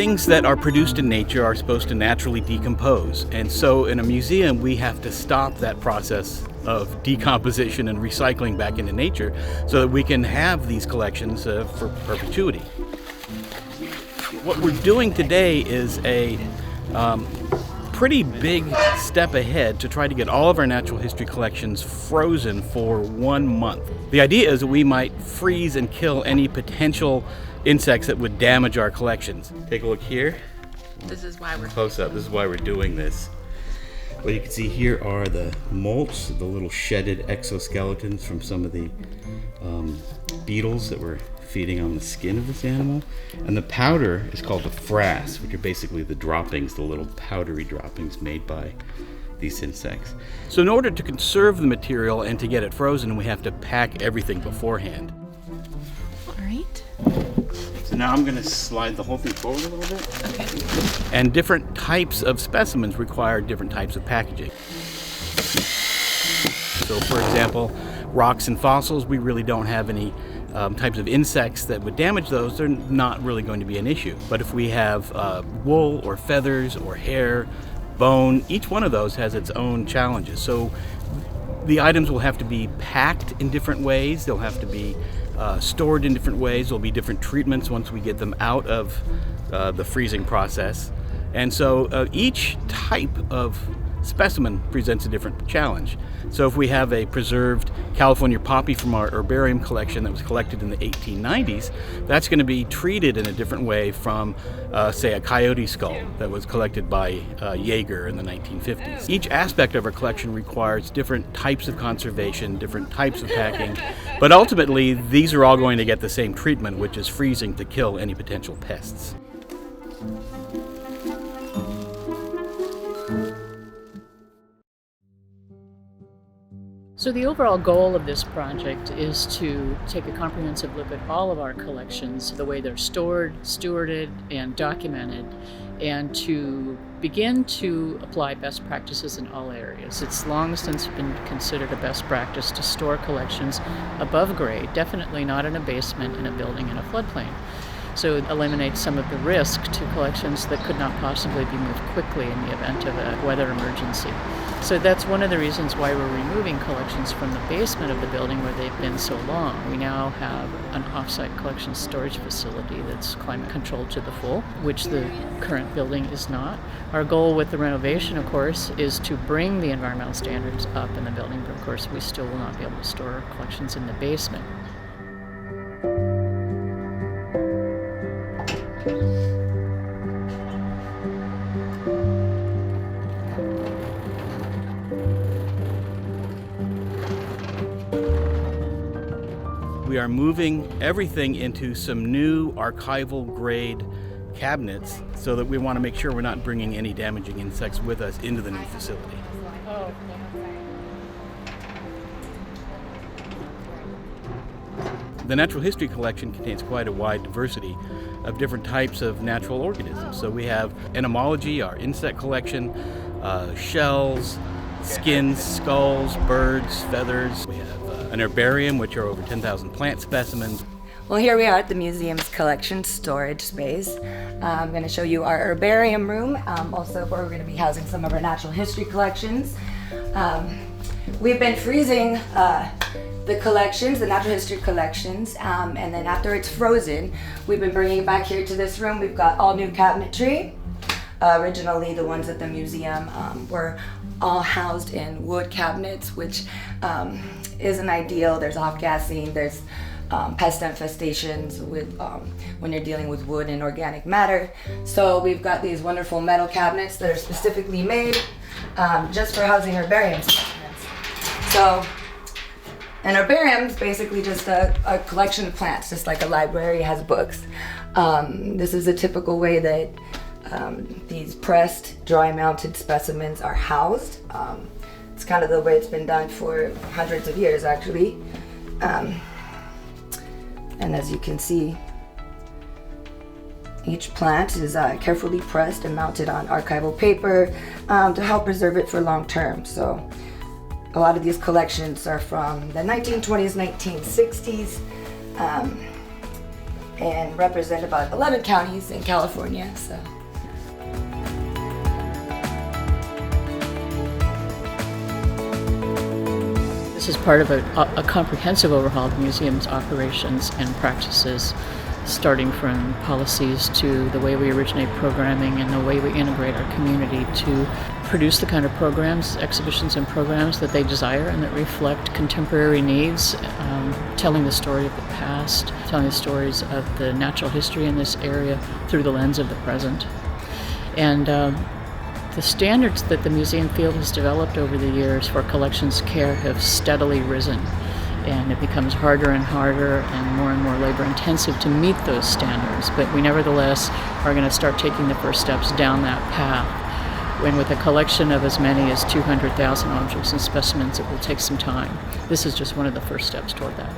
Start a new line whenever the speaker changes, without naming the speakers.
Things that are produced in nature are supposed to naturally decompose. And so in a museum, we have to stop that process of decomposition and recycling back into nature so that we can have these collections for perpetuity. What we're doing today is a pretty big step ahead to try to get all of our natural history collections frozen for 1 month. The idea is that we might freeze and kill any potential insects that would damage our collections. Take a look here.
This is why we're
close up. This is why we're doing this. What you can see here are the molts, the little shedded exoskeletons from some of the beetles that were feeding on the skin of this animal. And the powder is called the frass, which are basically the droppings, the little powdery droppings made by these insects. So in order to conserve the material and to get it frozen, we have to pack everything beforehand.
All right.
So now I'm going to slide the whole thing forward a little bit.
Okay.
And different types of specimens require different types of packaging. So for example, rocks and fossils, we really don't have any types of insects that would damage those. They're not really going to be an issue. But if we have wool or feathers or hair, bone, each one of those has its own challenges. So the items will have to be packed in different ways. They'll have to be stored in different ways. There'll be different treatments once we get them out of the freezing process. And so each type of specimen presents a different challenge. So if we have a preserved California poppy from our herbarium collection that was collected in the 1890s, that's going to be treated in a different way from, say, a coyote skull that was collected by Jaeger in the 1950s. Each aspect of our collection requires different types of conservation, different types of packing, but ultimately these are all going to get the same treatment, which is freezing to kill any potential pests.
So the overall goal of this project is to take a comprehensive look at all of our collections, the way they're stored, stewarded, and documented, and to begin to apply best practices in all areas. It's long since been considered a best practice to store collections above grade, definitely not in a basement in a building in a floodplain. So it eliminates some of the risk to collections that could not possibly be moved quickly in the event of a weather emergency. So that's one of the reasons why we're removing collections from the basement of the building where they've been so long. We now have an off-site collection storage facility that's climate controlled to the full, which the current building is not. Our goal with the renovation, of course, is to bring the environmental standards up in the building, but of course we still will not be able to store collections in the basement.
We are moving everything into some new archival grade cabinets so that we want to make sure we're not bringing any damaging insects with us into the new facility. The Natural History Collection contains quite a wide diversity of different types of natural organisms. So we have entomology, our insect collection, shells, skins, skulls, birds, feathers. We have an herbarium, which are over 10,000 plant specimens.
Well, here we are at the museum's collection storage space. I'm going to show you our herbarium room, also where we're going to be housing some of our natural history collections. We've been freezing the collections, the natural history collections, and then after it's frozen, we've been bringing it back here to this room. We've got all new cabinetry. Originally, the ones at the museum were all housed in wood cabinets, which isn't ideal. There's off-gassing, there's pest infestations with when you're dealing with wood and organic matter. So we've got these wonderful metal cabinets that are specifically made just for housing herbarium specimens. So an herbarium is basically just a collection of plants, just like a library has books. This is a typical way that these pressed, dry-mounted specimens are housed. It's kind of the way it's been done for hundreds of years, actually. And as you can see, each plant is carefully pressed and mounted on archival paper to help preserve it for long term. So a lot of these collections are from the 1920s, 1960s. and represent about 11 counties in California. So.
This is part of a comprehensive overhaul of the museum's operations and practices, starting from policies to the way we originate programming and the way we integrate our community to produce the kind of programs, exhibitions and programs that they desire and that reflect contemporary needs, telling the story of the past, telling the stories of the natural history in this area through the lens of the present. And the standards that the museum field has developed over the years for collections care have steadily risen, and it becomes harder and harder and more labor intensive to meet those standards. But we nevertheless are going to start taking the first steps down that path. When with a collection of as many as 200,000 objects and specimens, it will take some time. This is just one of the first steps toward that.